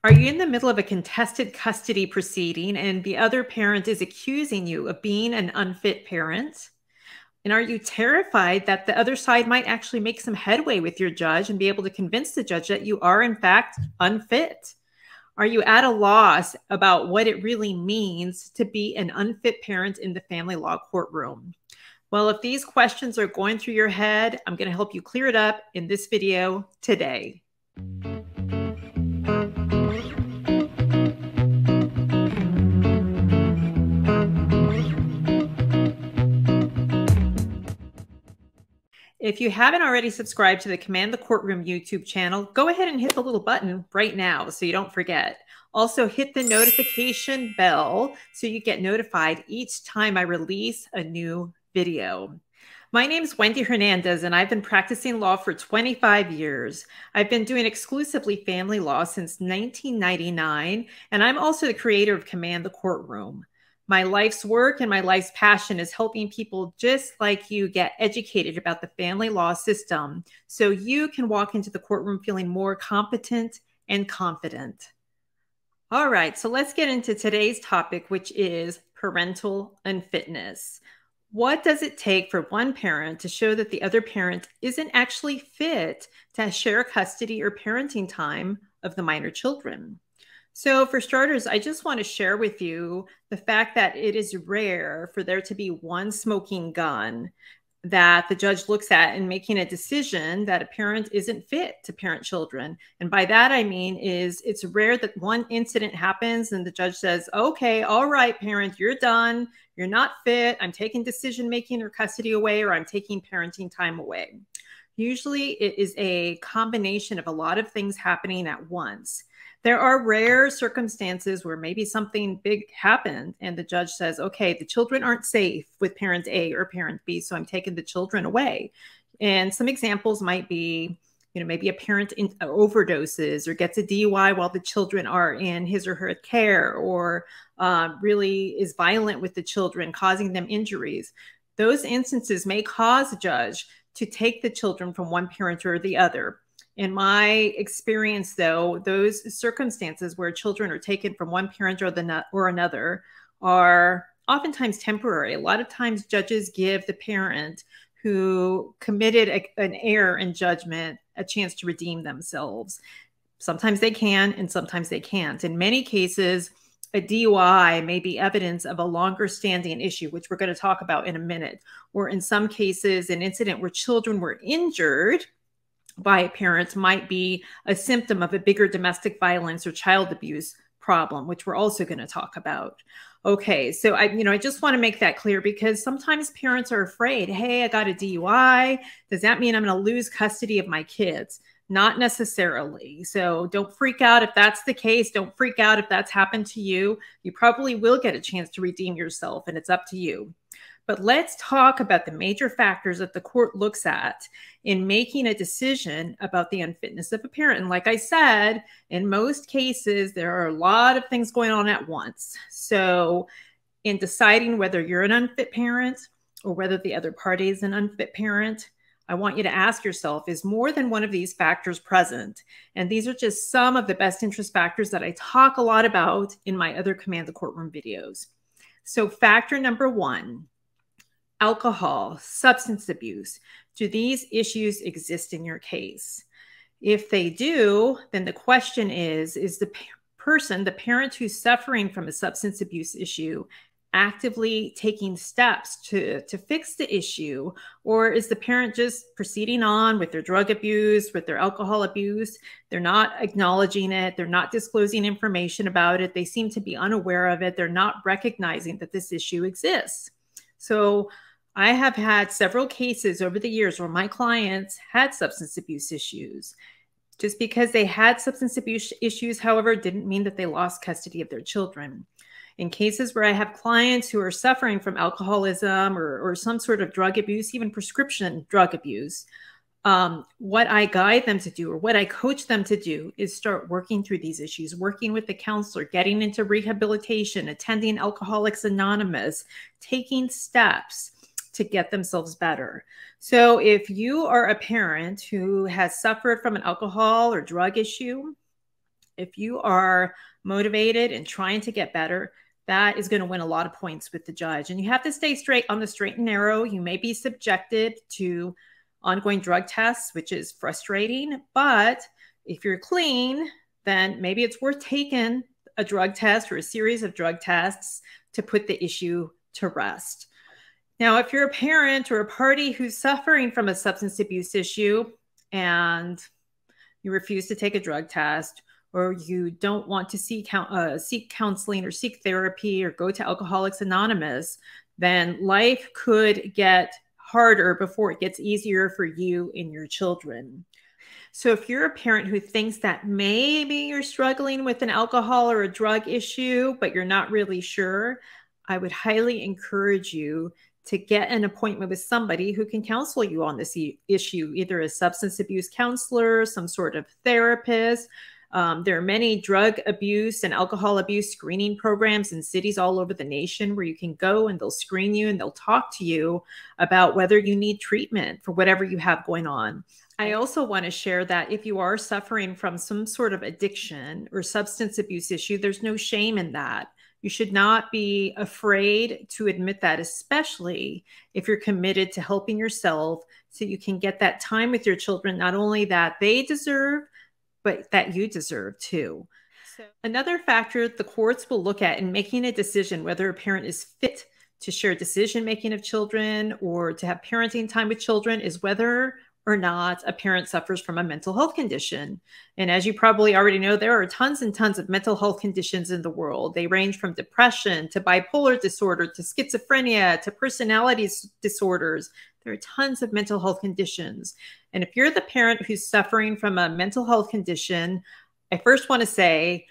Are you in the middle of a contested custody proceeding and the other parent is accusing you of being an unfit parent? And are you terrified that the other side might actually make some headway with your judge and be able to convince the judge that you are, in fact, unfit? Are you at a loss about what it really means to be an unfit parent in the family law courtroom? Well, if these questions are going through your head, I'm going to help you clear it up in this video today. If you haven't already subscribed to the Command the Courtroom YouTube channel, go ahead and hit the little button right now so you don't forget. Also, hit the notification bell so you get notified each time I release a new video. My name is Wendy Hernandez, and I've been practicing law for 25 years. I've been doing exclusively family law since 1999, and I'm also the creator of Command the Courtroom. My life's work and my life's passion is helping people just like you get educated about the family law system so you can walk into the courtroom feeling more competent and confident. All right, so let's get into today's topic, which is parental unfitness. What does it take for one parent to show that the other parent isn't actually fit to share custody or parenting time of the minor children? So for starters, I just want to share with you the fact that it is rare for there to be one smoking gun that the judge looks at in making a decision that a parent isn't fit to parent children. And by that, I mean it's rare that one incident happens and the judge says, okay, all right, parent, you're done. You're not fit. I'm taking decision-making or custody away, or I'm taking parenting time away. Usually it is a combination of a lot of things happening at once. There are rare circumstances where maybe something big happened and the judge says, okay, the children aren't safe with parent A or parent B, so I'm taking the children away. And some examples might be, maybe a parent overdoses or gets a DUI while the children are in his or her care, or really is violent with the children, causing them injuries. Those instances may cause a judge to take the children from one parent or the other. In my experience, though, those circumstances where children are taken from one parent or another are oftentimes temporary. A lot of times judges give the parent who committed an error in judgment a chance to redeem themselves. Sometimes they can, and sometimes they can't. In many cases, a DUI may be evidence of a longer standing issue, which we're going to talk about in a minute. Or in some cases, an incident where children were injured by parents might be a symptom of a bigger domestic violence or child abuse problem, which we're also going to talk about. Okay, so I just want to make that clear because sometimes parents are afraid, hey, I got a DUI. Does that mean I'm going to lose custody of my kids? Not necessarily. So don't freak out if that's the case. Don't freak out if that's happened to you. You probably will get a chance to redeem yourself, and it's up to you. But let's talk about the major factors that the court looks at in making a decision about the unfitness of a parent. And like I said, in most cases, there are a lot of things going on at once. So in deciding whether you're an unfit parent or whether the other party is an unfit parent, I want you to ask yourself, is more than one of these factors present? And these are just some of the best interest factors that I talk a lot about in my other Command the Courtroom videos. So factor number one, alcohol, substance abuse. Do these issues exist in your case? If they do, then the question is the person, the parent who's suffering from a substance abuse issue, actively taking steps to fix the issue? Or is the parent just proceeding on with their drug abuse, with their alcohol abuse? They're not acknowledging it. They're not disclosing information about it. They seem to be unaware of it. They're not recognizing that this issue exists. So I have had several cases over the years where my clients had substance abuse issues. Just because they had substance abuse issues, however, didn't mean that they lost custody of their children. In cases where I have clients who are suffering from alcoholism or some sort of drug abuse, even prescription drug abuse, what I guide them to do or what I coach them to do is start working through these issues, working with the counselor, getting into rehabilitation, attending Alcoholics Anonymous, taking steps to get themselves better. So if you are a parent who has suffered from an alcohol or drug issue, If you are motivated and trying to get better, that is going to win a lot of points with the judge. And you have to stay straight on the straight and narrow. You may be subjected to ongoing drug tests, which is frustrating. But if you're clean, then maybe it's worth taking a drug test or a series of drug tests to put the issue to rest. Now, if you're a parent or a party who's suffering from a substance abuse issue and you refuse to take a drug test, or you don't want to seek counseling or seek therapy or go to Alcoholics Anonymous, then life could get harder before it gets easier for you and your children. So if you're a parent who thinks that maybe you're struggling with an alcohol or a drug issue, but you're not really sure, I would highly encourage you to get an appointment with somebody who can counsel you on this issue, either a substance abuse counselor, some sort of therapist. There are many drug abuse and alcohol abuse screening programs in cities all over the nation where you can go and they'll screen you and they'll talk to you about whether you need treatment for whatever you have going on. I also want to share that if you are suffering from some sort of addiction or substance abuse issue, there's no shame in that. You should not be afraid to admit that, especially if you're committed to helping yourself so you can get that time with your children, not only that they deserve, but that you deserve too. So another factor the courts will look at in making a decision whether a parent is fit to share decision-making of children or to have parenting time with children is whether or not a parent suffers from a mental health condition. And as you probably already know, there are tons and tons of mental health conditions in the world. They range from depression to bipolar disorder to schizophrenia to personality disorders. There are tons of mental health conditions. And if you're the parent who's suffering from a mental health condition, I first want to say,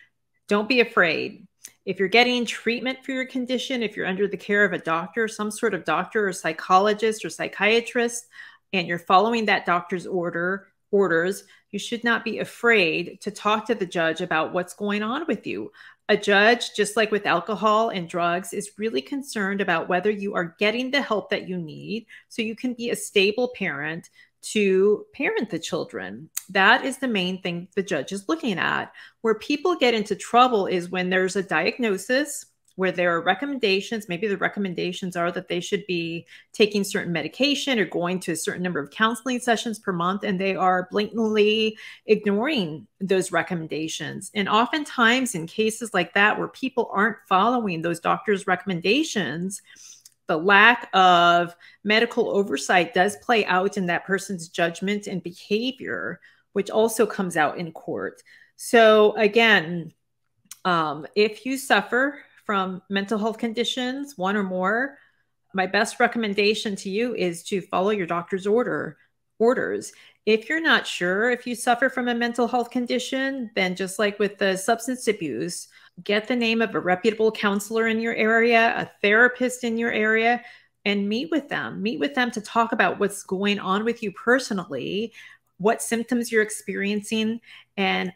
don't be afraid. If you're getting treatment for your condition, if you're under the care of a doctor, some sort of doctor or psychologist or psychiatrist, and you're following that doctor's orders, you should not be afraid to talk to the judge about what's going on with you. A judge, just like with alcohol and drugs, is really concerned about whether you are getting the help that you need so you can be a stable parent to parent the children. That is the main thing the judge is looking at. Where people get into trouble is when there's a diagnosis, where there are recommendations. Maybe the recommendations are that they should be taking certain medication or going to a certain number of counseling sessions per month, and they are blatantly ignoring those recommendations. And oftentimes in cases like that, where people aren't following those doctors' recommendations, the lack of medical oversight does play out in that person's judgment and behavior, which also comes out in court. So again, if you suffer from mental health conditions, one or more, my best recommendation to you is to follow your doctor's orders. If you're not sure if you suffer from a mental health condition, then just like with the substance abuse, get the name of a reputable counselor in your area, a therapist in your area, and meet with them. Meet with them to talk about what's going on with you personally, what symptoms you're experiencing, and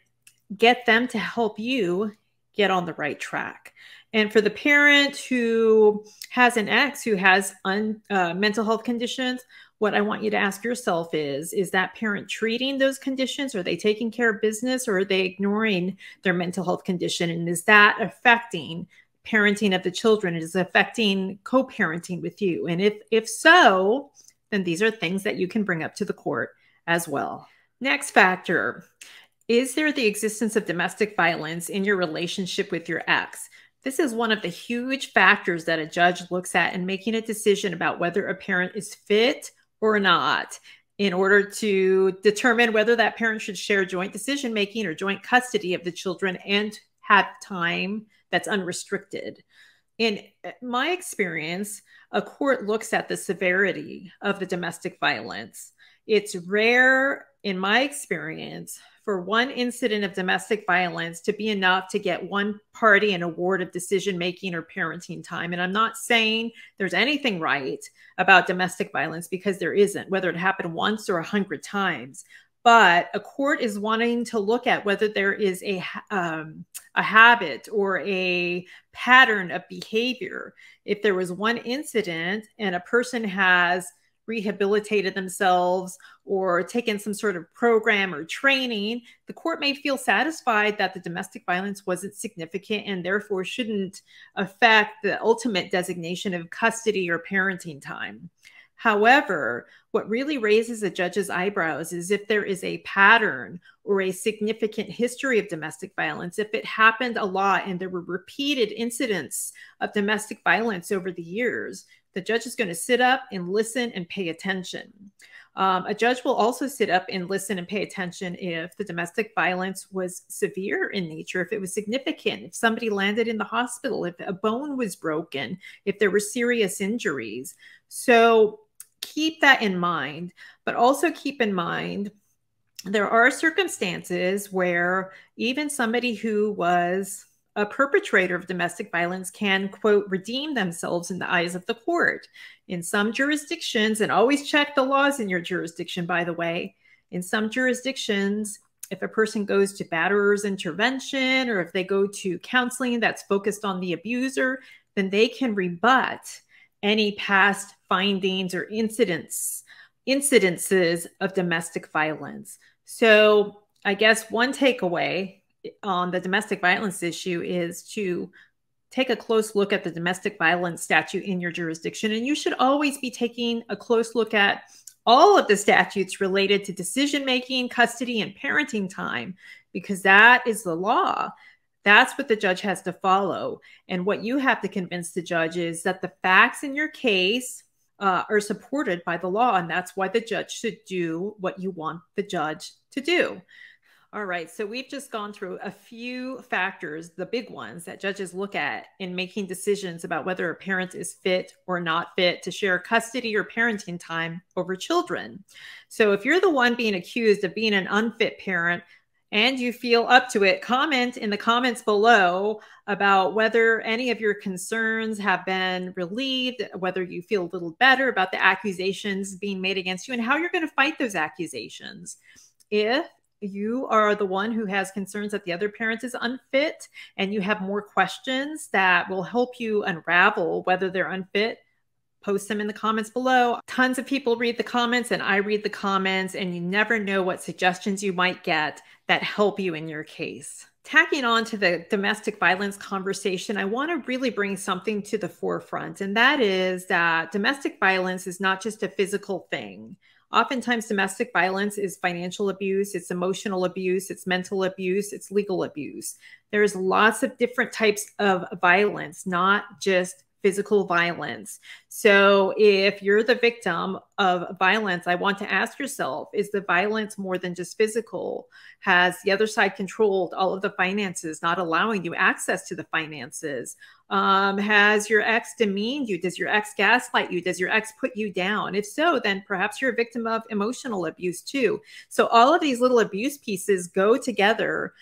get them to help you get on the right track. And for the parent who has an ex who has mental health conditions, what I want you to ask yourself is that parent treating those conditions? Are they taking care of business, or are they ignoring their mental health condition? And is that affecting parenting of the children? Is it affecting co-parenting with you? And if so, then these are things that you can bring up to the court as well. Next factor, is there the existence of domestic violence in your relationship with your ex? This is one of the huge factors that a judge looks at in making a decision about whether a parent is fit or not, in order to determine whether that parent should share joint decision-making or joint custody of the children and have time that's unrestricted. In my experience, a court looks at the severity of the domestic violence. It's rare, in my experience, for one incident of domestic violence to be enough to get one party an award of decision-making or parenting time. And I'm not saying there's anything right about domestic violence, because there isn't, whether it happened once or 100 times. But a court is wanting to look at whether there is a habit or a pattern of behavior. If there was one incident and a person has rehabilitated themselves or taken some sort of program or training, the court may feel satisfied that the domestic violence wasn't significant and therefore shouldn't affect the ultimate designation of custody or parenting time. However, what really raises a judge's eyebrows is if there is a pattern or a significant history of domestic violence, if it happened a lot and there were repeated incidents of domestic violence over the years, the judge is going to sit up and listen and pay attention. A judge will also sit up and listen and pay attention if the domestic violence was severe in nature, if it was significant, if somebody landed in the hospital, if a bone was broken, if there were serious injuries. So keep that in mind, but also keep in mind there are circumstances where even somebody who was a perpetrator of domestic violence can, quote, redeem themselves in the eyes of the court. In some jurisdictions, and always check the laws in your jurisdiction, by the way, in some jurisdictions, if a person goes to batterer's intervention or if they go to counseling that's focused on the abuser, then they can rebut any past findings or incidences of domestic violence. So I guess one takeaway on the domestic violence issue is to take a close look at the domestic violence statute in your jurisdiction. And you should always be taking a close look at all of the statutes related to decision-making, custody, and parenting time, because that is the law. That's what the judge has to follow. And what you have to convince the judge is that the facts in your case are supported by the law. And that's why the judge should do what you want the judge to do. All right, so we've just gone through a few factors, the big ones that judges look at in making decisions about whether a parent is fit or not fit to share custody or parenting time over children. So if you're the one being accused of being an unfit parent and you feel up to it, comment in the comments below about whether any of your concerns have been relieved, whether you feel a little better about the accusations being made against you and how you're going to fight those accusations. If you are the one who has concerns that the other parent is unfit and you have more questions that will help you unravel whether they're unfit, post them in the comments below. Tons of people read the comments and I read the comments, and you never know what suggestions you might get that help you in your case. Tacking on to the domestic violence conversation, I want to really bring something to the forefront, and that is that domestic violence is not just a physical thing. Oftentimes, domestic violence is financial abuse, it's emotional abuse, it's mental abuse, it's legal abuse. There's lots of different types of violence, not just physical violence. So if you're the victim of violence, I want to ask yourself, is the violence more than just physical? Has the other side controlled all of the finances, not allowing you access to the finances? Has your ex demeaned you? Does your ex gaslight you? Does your ex put you down? If so, then perhaps you're a victim of emotional abuse too. So all of these little abuse pieces go together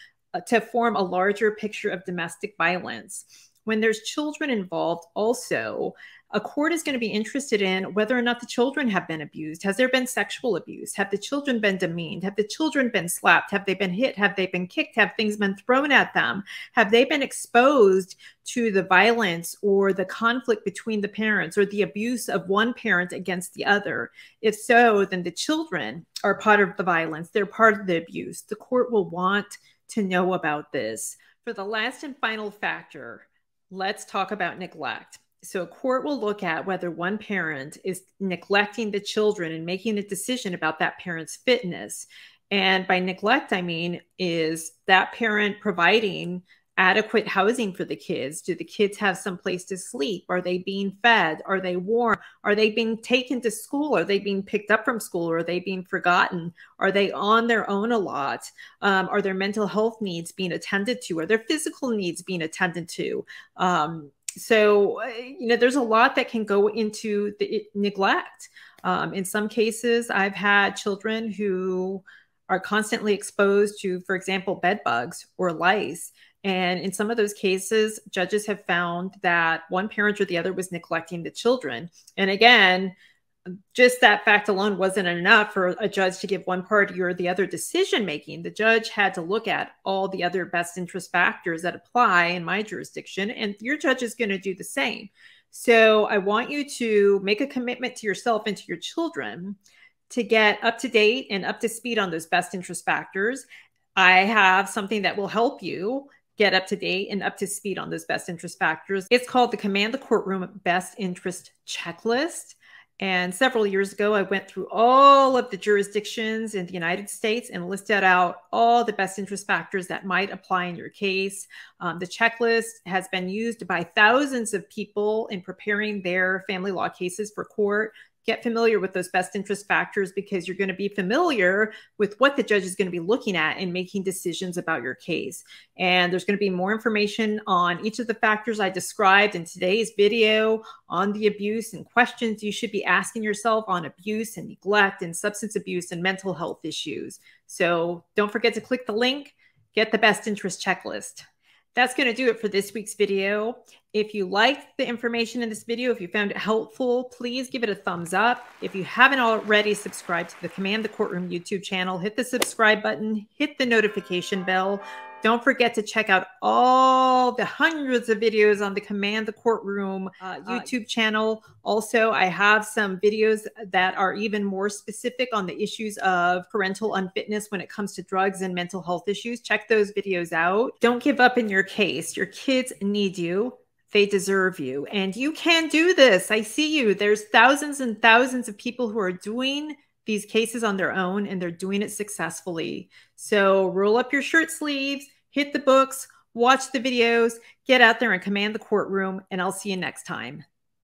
to form a larger picture of domestic violence. When there's children involved also, a court is going to be interested in whether or not the children have been abused. Has there been sexual abuse? Have the children been demeaned? Have the children been slapped? Have they been hit? Have they been kicked? Have things been thrown at them? Have they been exposed to the violence or the conflict between the parents or the abuse of one parent against the other? If so, then the children are part of the violence. They're part of the abuse. The court will want to know about this. For the last and final factor, let's talk about neglect. So a court will look at whether one parent is neglecting the children and making a decision about that parent's fitness. And by neglect, I mean, is that parent providing adequate housing for the kids? Do the kids have some place to sleep? Are they being fed? Are they warm? Are they being taken to school? Are they being picked up from school? Or are they being forgotten? Are they on their own a lot? Are their mental health needs being attended to? Are their physical needs being attended to? So, there's a lot that can go into the neglect. In some cases, I've had children who are constantly exposed to, for example, bed bugs or lice. And in some of those cases, judges have found that one parent or the other was neglecting the children. And again, just that fact alone wasn't enough for a judge to give one party or the other decision making. The judge had to look at all the other best interest factors that apply in my jurisdiction, and your judge is going to do the same. So I want you to make a commitment to yourself and to your children to get up to date and up to speed on those best interest factors. I have something that will help you get up to date and up to speed on those best interest factors. It's called the Command the Courtroom Best Interest Checklist. And several years ago, I went through all of the jurisdictions in the United States and listed out all the best interest factors that might apply in your case. The checklist has been used by thousands of people in preparing their family law cases for court. Get familiar with those best interest factors because you're going to be familiar with what the judge is going to be looking at in making decisions about your case. And there's going to be more information on each of the factors I described in today's video on the abuse and questions you should be asking yourself on abuse and neglect and substance abuse and mental health issues. So don't forget to click the link, get the best interest checklist. That's going to do it for this week's video. If you liked the information in this video, if you found it helpful, please give it a thumbs up. If you haven't already subscribed to the Command the Courtroom YouTube channel, hit the subscribe button, hit the notification bell. Don't forget to check out all the hundreds of videos on the Command the Courtroom YouTube channel. Also, I have some videos that are even more specific on the issues of parental unfitness when it comes to drugs and mental health issues. Check those videos out. Don't give up in your case. Your kids need you. They deserve you. And you can do this. I see you. There's thousands and thousands of people who are doing these cases on their own, and they're doing it successfully. So roll up your shirt sleeves, hit the books, watch the videos, get out there and command the courtroom, and I'll see you next time.